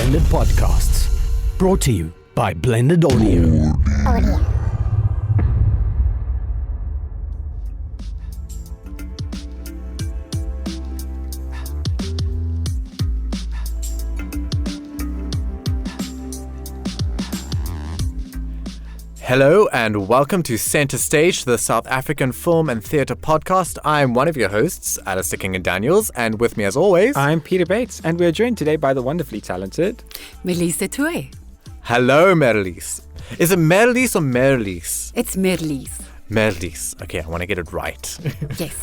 Blended Podcasts. Brought to you by Blended Audio. Hello and welcome to Centre Stage, the South African Film and Theatre Podcast. I'm one of your hosts, Alistair King-Daniels, and with me as always... I'm Peter Bates, and we're joined today by the wonderfully talented... Merlize Du Toit. Hello, Merlize. Is it Merlize or Merlize? It's Merlize. Merlize. Okay, I want to get it right. Yes.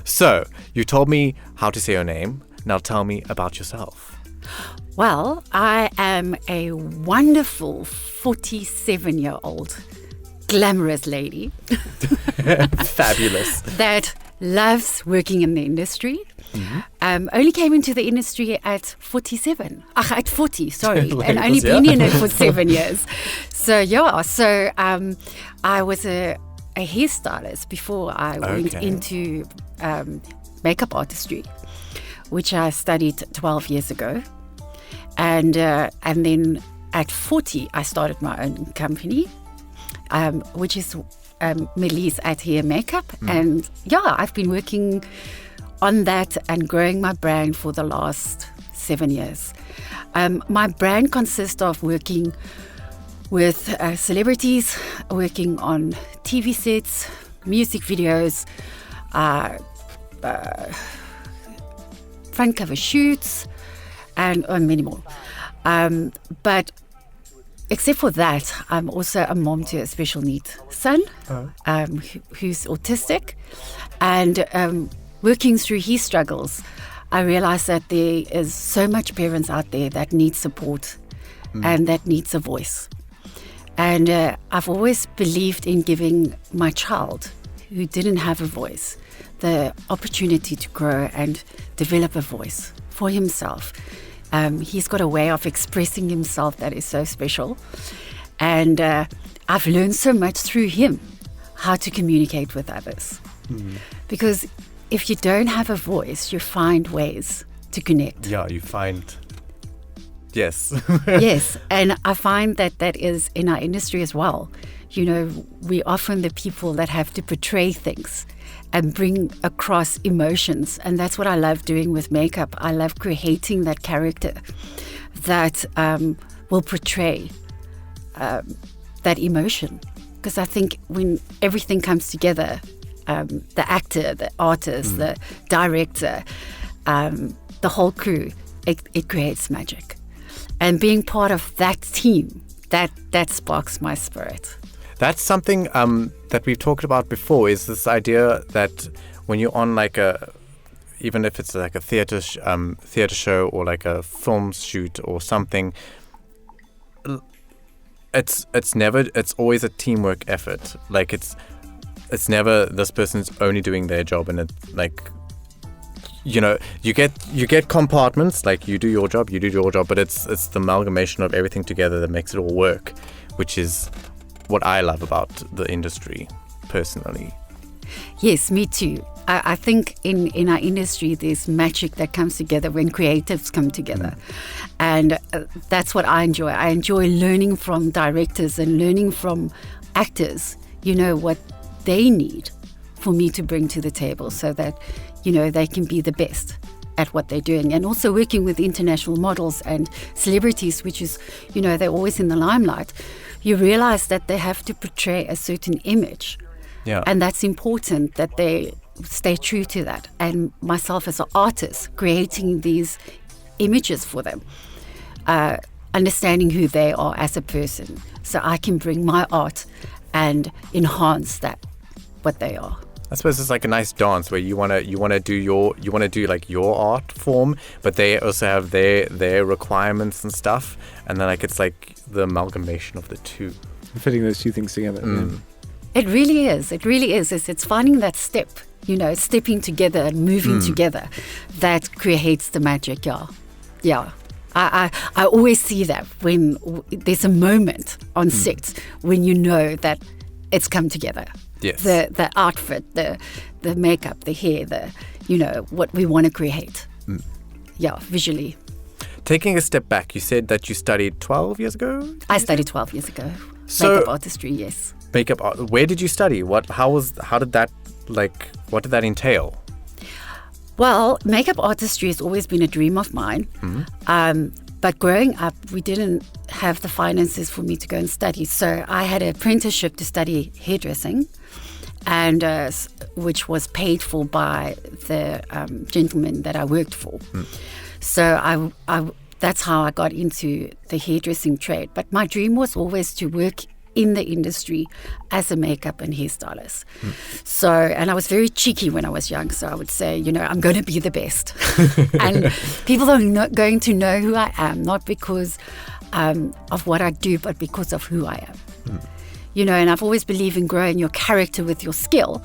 So, you told me how to say your name. Now tell me about yourself. Well, I am a wonderful 47-year-old glamorous lady Fabulous. that loves working in the industry. Mm-hmm. Only came into the industry at 47. At 40, sorry. And only been in it for 7 years. So, I was a hairstylist before I went into makeup artistry, which I studied 12 years ago. And then at 40, I started my own company, which is Merlize at Hair Makeup. And I've been working on that and growing my brand for the last 7 years. My brand consists of working with celebrities, working on TV sets, music videos, front cover shoots, and many more. But except for that, I'm also a mom to a special needs son who's autistic. And working through his struggles, I realized that there is so much parents out there that need support and that needs a voice. And I've always believed in giving my child who didn't have a voice the opportunity to grow and develop a voice for himself. He's got a way of expressing himself that is so special. And I've learned so much through him how to communicate with others. Because if you don't have a voice, you find ways to connect. Yeah, you find... Yes. Yes, and I find that is in our industry as well. You know, we're often the people that have to portray things and bring across emotions. And that's what I love doing with makeup. I love creating that character that will portray that emotion. Because I think when everything comes together, the actor, the artist, the director, the whole crew, it creates magic. And being part of that team, that sparks my spirit. That's something that we've talked about before, is this idea that when you're on even if it's like a theatre show or like a film shoot or something, it's always a teamwork effort. Like it's never this person's only doing their job, and it's like, you know, you get compartments, like you do your job, but it's the amalgamation of everything together that makes it all work, which is what I love about the industry, personally. Yes, me too. I think in our industry, there's magic that comes together when creatives come together. And that's what I enjoy. I enjoy learning from directors and learning from actors, you know, what they need for me to bring to the table so that, you know, they can be the best at what they're doing. And also working with international models and celebrities, which is, you know, they're always in the limelight. You realize that they have to portray a certain image. Yeah. And that's important that they stay true to that. And myself as an artist, creating these images for them, understanding who they are as a person, so I can bring my art and enhance that, what they are. I suppose it's like a nice dance where you wanna do like your art form, but they also have their requirements and stuff, and then like it's like the amalgamation of the two, fitting those two things together. It really is. It's finding that step, you know, stepping together and moving together, that creates the magic. Yeah. I always see that when there's a moment on set when you know that it's come together. Yes. The outfit, the makeup, the hair, what we want to create. Yeah, visually. taking a step back, you said that you studied 12 years ago? I studied 12 years ago. So- Makeup artistry, yes. Makeup art. Where did you study? What did that entail? Well, makeup artistry has always been a dream of mine. But growing up, we didn't have the finances for me to go and study. So I had an apprenticeship to study hairdressing, and which was paid for by the gentleman that I worked for. So I that's how I got into the hairdressing trade. But my dream was always to work in the industry as a makeup and hairstylist. So, and I was very cheeky when I was young. So I would say, I'm going to be the best. And people are not going to know who I am, not because of what I do, but because of who I am. And I've always believed in growing your character with your skill.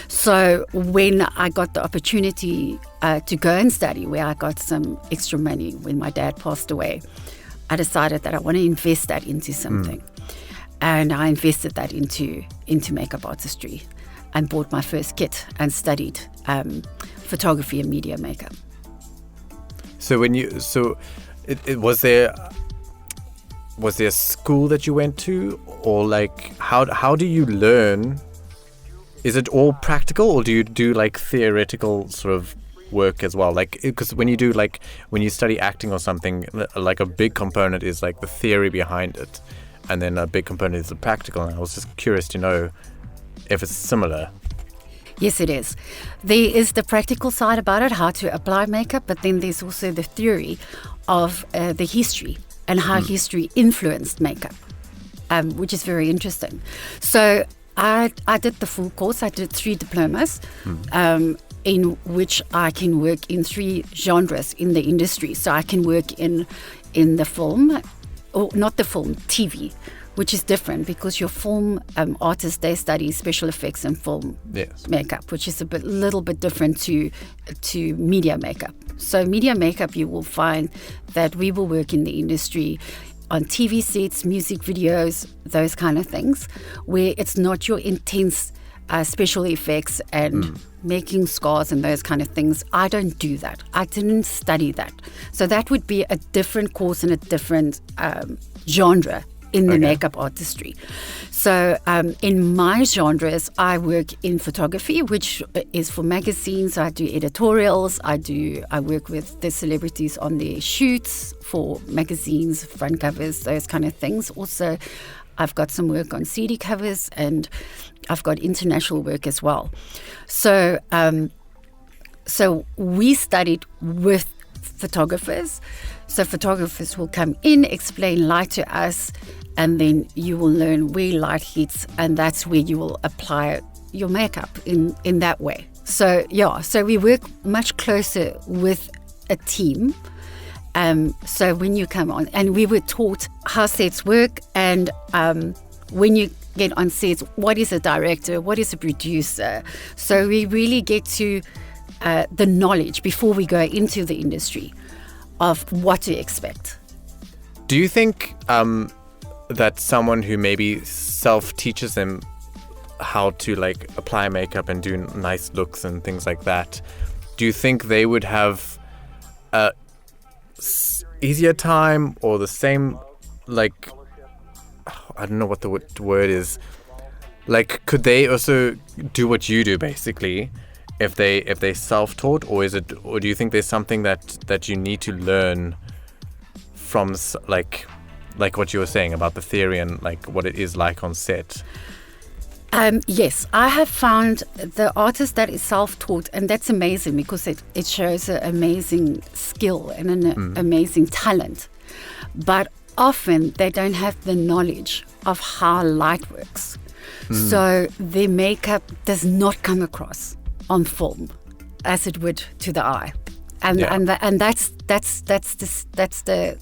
So when I got the opportunity to go and study, where I got some extra money when my dad passed away, I decided that I want to invest that into something. And I invested that into makeup artistry and bought my first kit and studied photography and media makeup. So was there a school that you went to, or like how do you learn? Is it all practical, or do you do like theoretical sort of work as well? Like, because when you study acting or something, like a big component is like the theory behind it, and then a big component is the practical. And I was just curious to know if it's similar. Yes, it is. There is the practical side about it, how to apply makeup, but then there's also the theory of the history and how history influenced makeup, which is very interesting. So I did the full course. I did 3 diplomas, in which I can work in 3 genres in the industry. So I can work in the film, or not the film, TV, which is different because your film artists, they study special effects and film makeup, which is little bit different to media makeup. So media makeup, you will find that we will work in the industry on TV sets, music videos, those kind of things, where it's not your intense special effects and making scars and those kind of things. I don't do that. I didn't study that. So that would be a different course and a different genre in the makeup artistry. So in my genres, I work in photography, which is for magazines. I do editorials. I work with the celebrities on their shoots for magazines, front covers, those kind of things. Also, I've got some work on CD covers, and I've got international work as well. So so we studied with photographers. So photographers will come in, explain light to us, and then you will learn where light hits, and that's where you will apply your makeup in that way. So so we work much closer with a team. So when you come on, and we were taught how sets work, and when you get on sets, what is a director, what is a producer. So we really get to the knowledge before we go into the industry of what to expect. Do you think that someone who maybe self-teaches them how to like apply makeup and do nice looks and things like that, do you think they would have a easier time or the same, like, I don't know what the word is, like, could they also do what you do basically if they self-taught, or do you think there's something that you need to learn from, like what you were saying about the theory and like what it is like on set? Yes, I have found the artist that is self-taught, and that's amazing because it shows an amazing skill and an amazing talent. But often they don't have the knowledge of how light works. So their makeup does not come across on film as it would to the eye. And that's the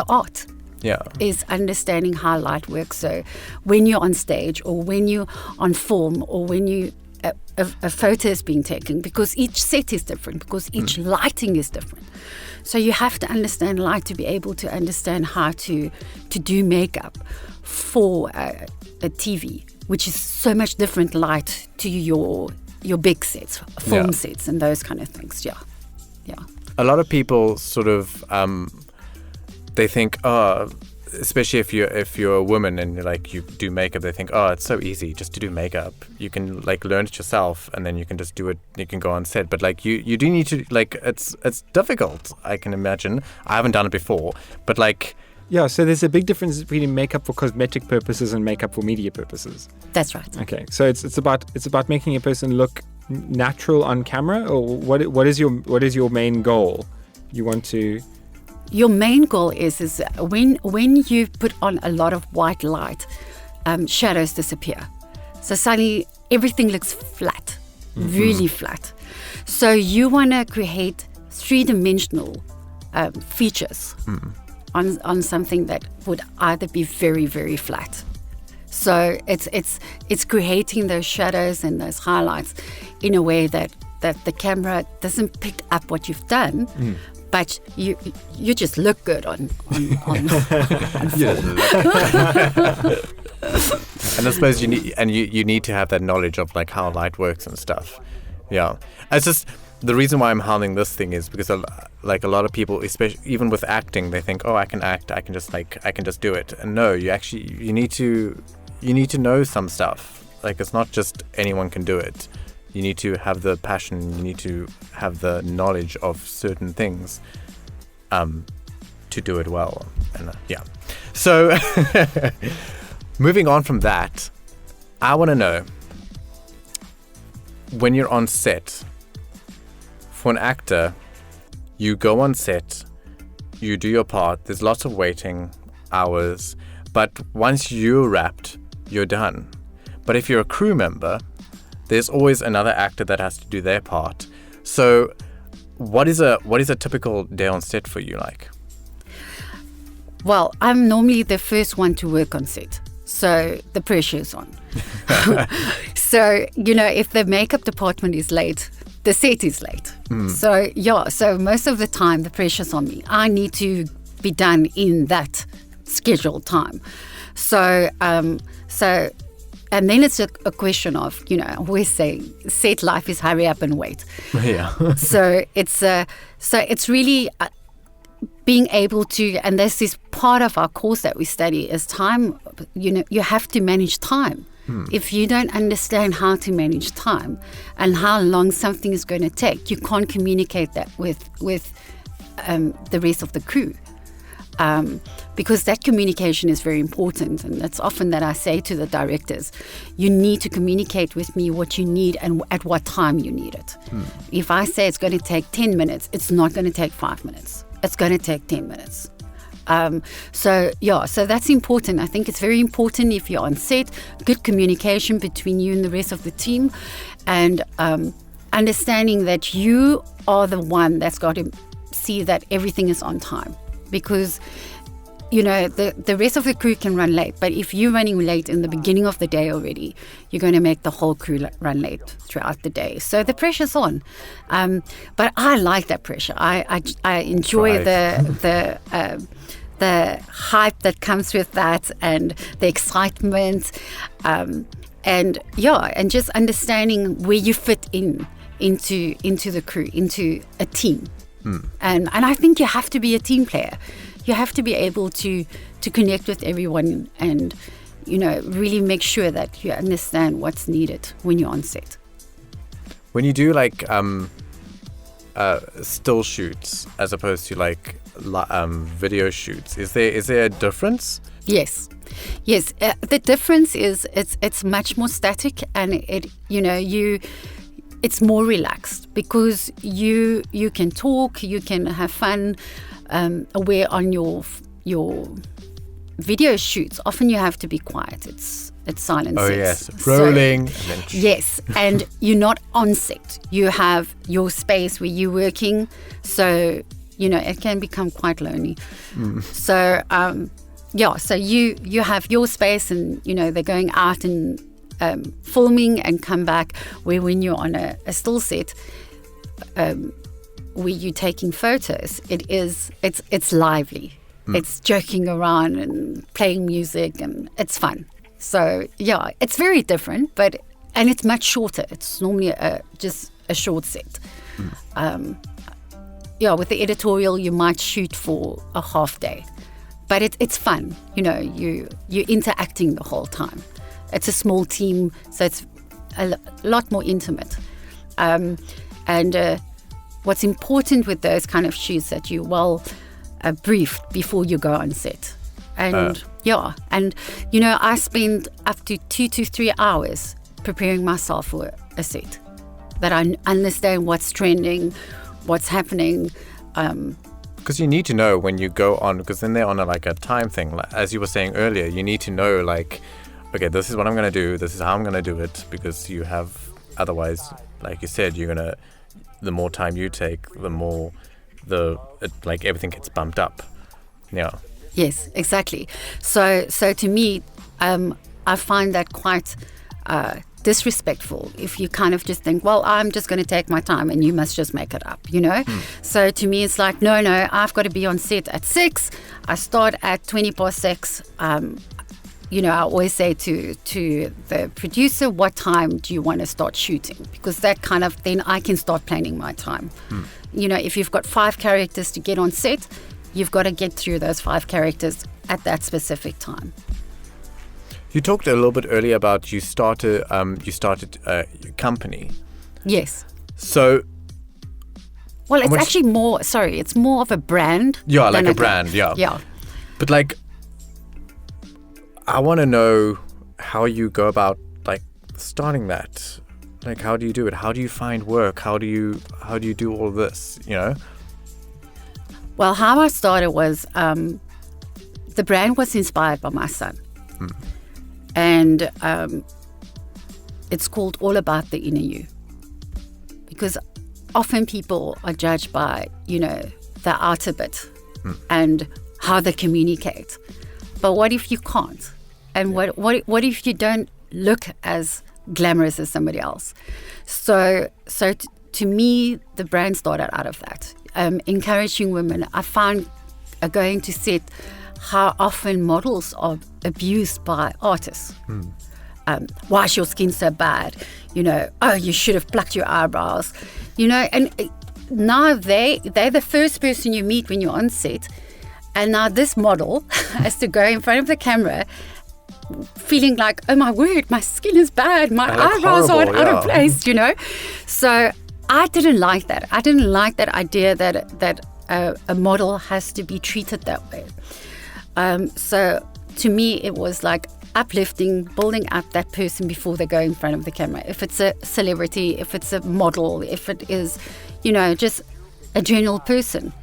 art. Yeah. Is understanding how light works. So when you're on stage, or when you're on film, or when a photo is being taken, because each set is different, because each lighting is different. So you have to understand light to be able to understand how to do makeup for a TV, which is so much different light to your big sets, film sets, and those kind of things. Yeah. A lot of people sort of they think, oh, especially if you're a woman and like you do makeup, they think, oh, it's so easy just to do makeup. You can like learn it yourself, and then you can just do it. You can go on set, but like you do need to like it's difficult. I can imagine. I haven't done it before, but like. Yeah, so there's a big difference between makeup for cosmetic purposes and makeup for media purposes. That's right. Okay, so it's about making a person look natural on camera, or what is your main goal? You want to. Your main goal is when you put on a lot of white light, shadows disappear. So suddenly everything looks flat, really flat. So you want to create three-dimensional features on something that would either be very, very flat. So it's creating those shadows and those highlights in a way that the camera doesn't pick up what you've done. But you just look good on film. And I suppose you need to have that knowledge of like how light works and stuff. Yeah, it's just the reason why I'm handling this thing is because like a lot of people, especially even with acting, they think, oh, I can act, I can just do it. And no, you need to know some stuff. Like it's not just anyone can do it. You need to have the passion. You need to have the knowledge of certain things to do it well. And yeah. So moving on from that, I want to know, when you're on set, for an actor, you go on set, you do your part. There's lots of waiting hours, but once you're wrapped, you're done. But if you're a crew member, there's always another actor that has to do their part. So what is a typical day on set for you like? Well, I'm normally the first one to work on set, so the pressure's on. So, if the makeup department is late, the set is late. So most of the time the pressure's on me. I need to be done in that scheduled time. So and then it's a question of, I always say, set life is hurry up and wait. Yeah. So it's really being able to, and this is part of our course that we study, is time. You have to manage time. If you don't understand how to manage time and how long something is going to take, you can't communicate that with the rest of the crew. Because that communication is very important, and it's often that I say to the directors, you need to communicate with me what you need and at what time you need it. If I say it's going to take 10 minutes, it's not going to take 5 minutes. It's going to take 10 minutes. So that's important. I think it's very important if you're on set, good communication between you and the rest of the team, and understanding that you are the one that's got to see that everything is on time. Because, the rest of the crew can run late. But if you're running late in the beginning of the day already, you're going to make the whole crew run late throughout the day. So the pressure's on. But I like that pressure. I enjoy the hype that comes with that, and the excitement. And just understanding where you fit into the crew, into a team. And I think you have to be a team player. You have to be able to connect with everyone and, really make sure that you understand what's needed when you're on set. When you do like still shoots as opposed to like video shoots, is there a difference? Yes. The difference is it's much more static, and it's more relaxed because you can talk, you can have fun. Where on your video shoots, often you have to be quiet. It's silent. Oh yes, rolling. Yes, and you're not on set. You have your space where you're working, so it can become quite lonely. So so you have your space, and they're going out and filming and come back. Where when you're on a still set, where you're taking photos, it's lively. It's joking around and playing music, and it's fun. So it's very different, and it's much shorter. It's normally just a short set. With the editorial, you might shoot for a half day. but it's fun. You're interacting the whole time. It's a small team, so it's a lot more intimate. And what's important with those kind of shoots that you briefed before you go on set. And I spend up to 2 to 3 hours preparing myself for a set, that I understand what's trending, what's happening. Because you need to know when you go on, because then they're on a time thing. Like, as you were saying earlier, you need to know, okay, this is what I'm going to do, this is how I'm going to do it, because otherwise, like you said, the more time you take, the more everything gets bumped up. Yeah. Yes, exactly. So to me, I find that quite disrespectful if you kind of just think, well, I'm just going to take my time and you must just make it up, So to me, it's like, no, I've got to be on set at 6. I start at 20 past 6. I always say to the producer, what time do you want to start shooting? Because that kind of, then I can start planning my time. If you've got 5 characters to get on set, you've got to get through those 5 characters at that specific time. You talked a little bit earlier about you started a company. Yes. So. Well, it's actually more. Sorry, it's more of a brand. Yeah, like a brand. Yeah. Yeah. But I want to know how you go about starting that. How do you do it? How do you find work? How do you do all this? Well, how I started was the brand was inspired by my son. And it's called All About the Inner You. Because often people are judged by, the outer bit and how they communicate. But what if you can't? And what if you don't look as glamorous as somebody else? So to me, the brand started out of that. Encouraging women. I found going to set how often models are abused by artists. Why is your skin so bad? You should have plucked your eyebrows. And now they're the first person you meet when you're on set. And now this model has to go in front of the camera feeling like, oh my word, my skin is bad, my eyebrows are out of place, So I didn't like that. I didn't like that idea that a model has to be treated that way. So to me, it was like uplifting, building up that person before they go in front of the camera. If it's a celebrity, if it's a model, if it is, just a general person.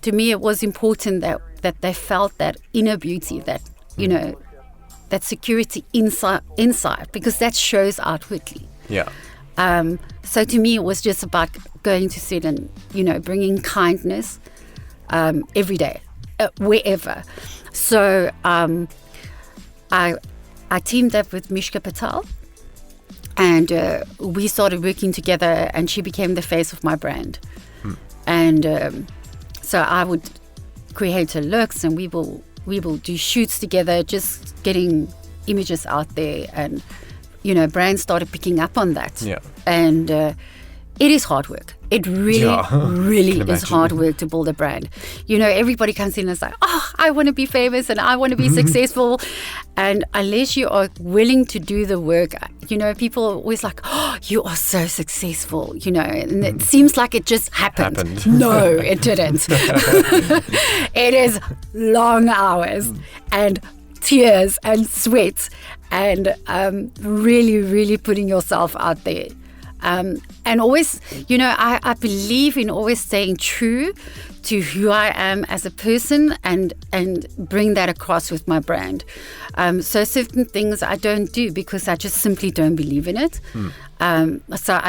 To me, it was important that they felt that inner beauty, that, that security inside, because that shows outwardly. Yeah. So to me, it was just about going to set and, bringing kindness every day, wherever. So I teamed up with Mishka Patel, and we started working together, and she became the face of my brand. And so I would create her looks, and we will do shoots together, just getting images out there, and brands started picking up on that. Yeah. And it is hard work. It really is hard work to build a brand. Everybody comes in and is like, oh, I want to be famous and I want to be successful. And unless you are willing to do the work, people are always like, oh, you are so successful, and it seems like it just happened. No, it didn't. It is long hours and tears and sweat and really, really putting yourself out there. And always, I believe in always staying true to who I am as a person and bring that across with my brand. So certain things I don't do because I just simply don't believe in it. So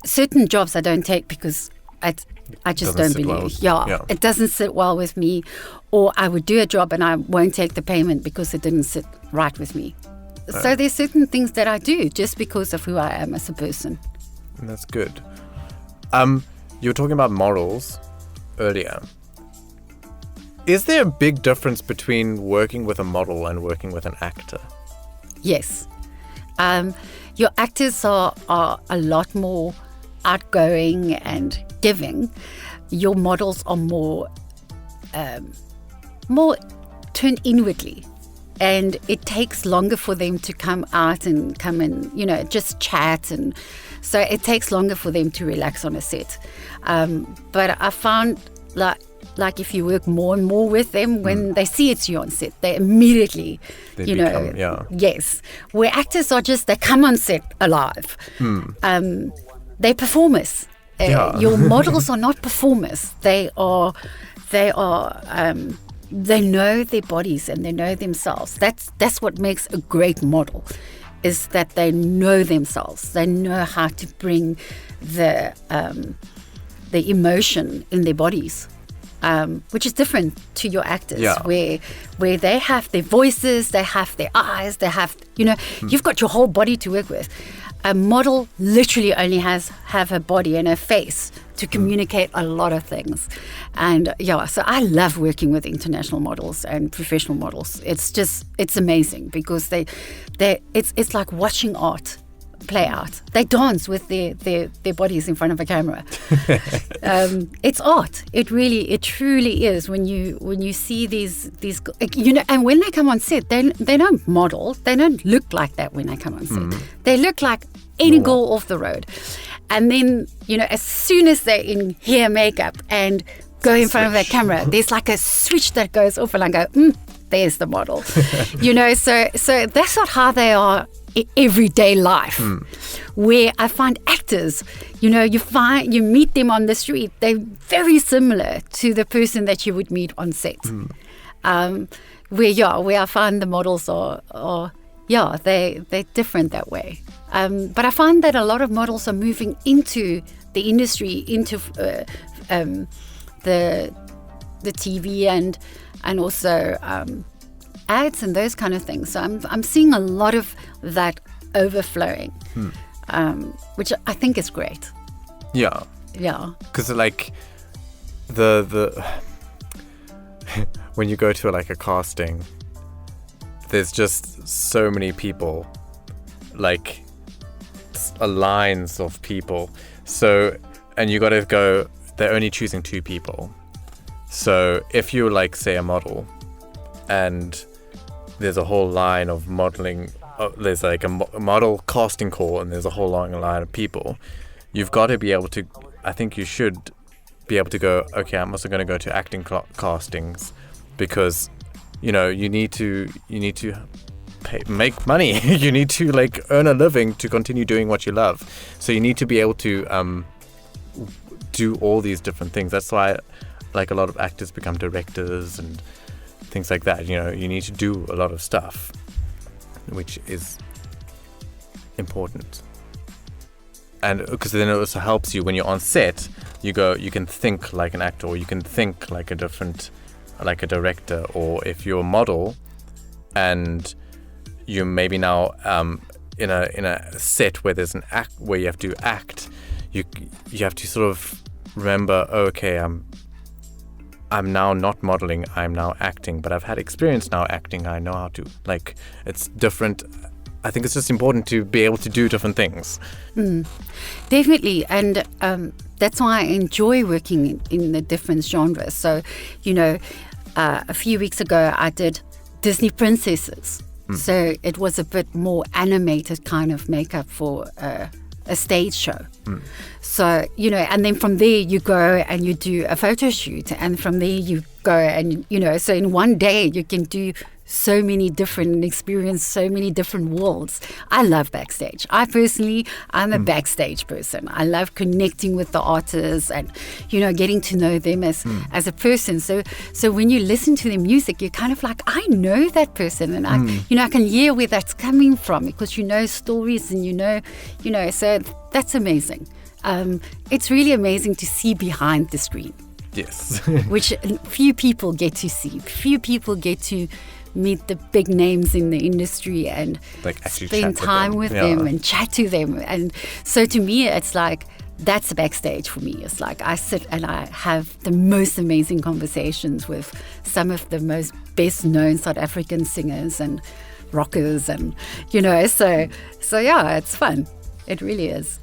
certain jobs I don't take because I just don't believe. Yeah, it doesn't sit well with me, or I would do a job and I won't take the payment because it didn't sit right with me. So there's certain things that I do just because of who I am as a person. That's good. You were talking about morals earlier. Is there a big difference between working with a model and working with an actor? Yes. Your actors are a lot more outgoing and giving. Your models are more more turn inwardly. And it takes longer for them to come out and come and, just chat. And so it takes longer for them to relax on a set. But I found like if you work more and more with them, when they see it's you on set, they immediately, yes. Where actors are they come on set alive. They're performers. Your models are not performers. They know their bodies and they know themselves. That's what makes a great model, is that they know themselves. They know how to bring the emotion in their bodies, which is different to your actors, where they have their voices, they have their eyes, they have, you've got your whole body to work with. A model literally only have her body and her face to communicate a lot of things. And so I love working with international models and professional models. It's amazing because it's like watching art play out. They dance with their bodies in front of a camera. It's art. It truly is. When you see these, and when they come on set, they don't model. They don't look like that when they come on set. They look like any girl off the road. And then, as soon as they're in hair, makeup, and go in front of that camera, there's like a switch that goes off, and I go, there's the model. So that's not how they are everyday life. Where I find actors, you meet them on the street, they're very similar to the person that you would meet on set. Where I find the models are they're different that way. But I find that a lot of models are moving into the industry, into the TV and also ads and those kind of things. So I'm seeing a lot of that overflowing, which I think is great. Yeah. Because like the when you go to like a casting, there's just so many people, like lines of people. So, and you got to go, they're only choosing 2 people. So if you're like, say, a model, and there's a whole line of modeling, there's like a model casting call, and there's a whole long line of people, you've got to be able to, I think you should be able to go, okay, I'm also going to go to acting castings, because you need to make money. You need to like earn a living to continue doing what you love. So you need to be able to do all these different things. That's why like a lot of actors become directors and things like that. You need to do a lot of stuff, which is important. And because then it also helps you when you're on set, you can think like an actor, or you can think like a director. Or if you're a model and you maybe now in a set where there's an act where you have to act, you have to sort of remember, okay, I'm now not modeling, I'm now acting, but I've had experience now acting. I know how to, like, it's different. I think it's just important to be able to do different things. Definitely. And that's why I enjoy working in the different genres. So, a few weeks ago, I did Disney princesses. So it was a bit more animated kind of makeup for a stage show. So, and then from there you go and you do a photo shoot, and from there you go and, so in one day you can do so many different experience, so many different worlds. I love backstage. I'm a backstage person. I love connecting with the artists and, getting to know them as a person. So when you listen to their music, you're kind of like, I know that person, and I can hear where that's coming from, because stories and so that's amazing. It's really amazing to see behind the screen. Yes. Which few people get to see. Few people get to meet the big names in the industry and like actually spend time with them and chat to them. And so to me, it's like, that's the backstage for me. It's like I sit and I have the most amazing conversations with some of the most best known South African singers and rockers, and so yeah, it's fun. It really is.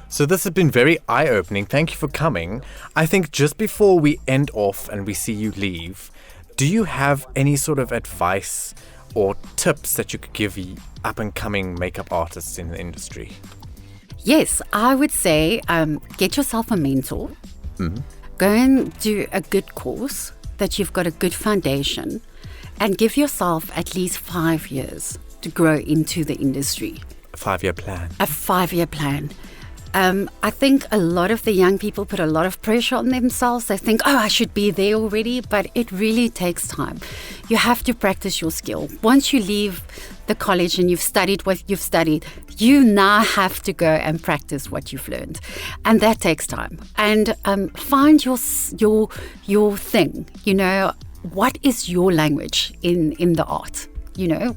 So this has been very eye-opening. Thank you for coming. I think just before we end off and we see you leave, Do you have any sort of advice or tips that you could give up-and-coming makeup artists in the industry? Yes, I would say get yourself a mentor. Go and do a good course that you've got a good foundation, and give yourself at least 5 years to grow into the industry. A 5-year plan. A 5-year plan. I think a lot of the young people put a lot of pressure on themselves. They think, I should be there already, but it really takes time. You have to practice your skill. Once you leave the college and you've studied what you've studied, you now have to go and practice what you've learned. And that takes time. And find your thing, what is your language in the art?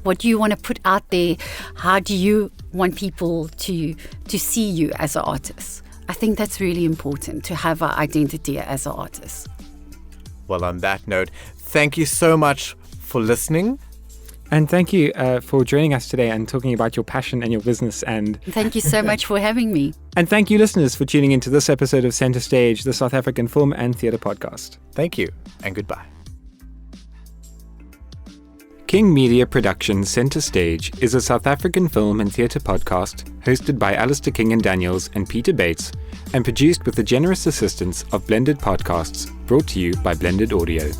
What do you want to put out there? How do you want people to see you as an artist? I think that's really important, to have an identity as an artist. Well, on that note, thank you so much for listening. And thank you for joining us today and talking about your passion and your business. And thank you so much for having me. And thank you, listeners, for tuning into this episode of Centre Stage, the South African Film and Theatre Podcast. Thank you, and goodbye. King Media Productions Centre Stage is a South African film and theatre podcast hosted by Alistair King and Daniels and Peter Bates, and produced with the generous assistance of Blended Podcasts, brought to you by Blended Audio.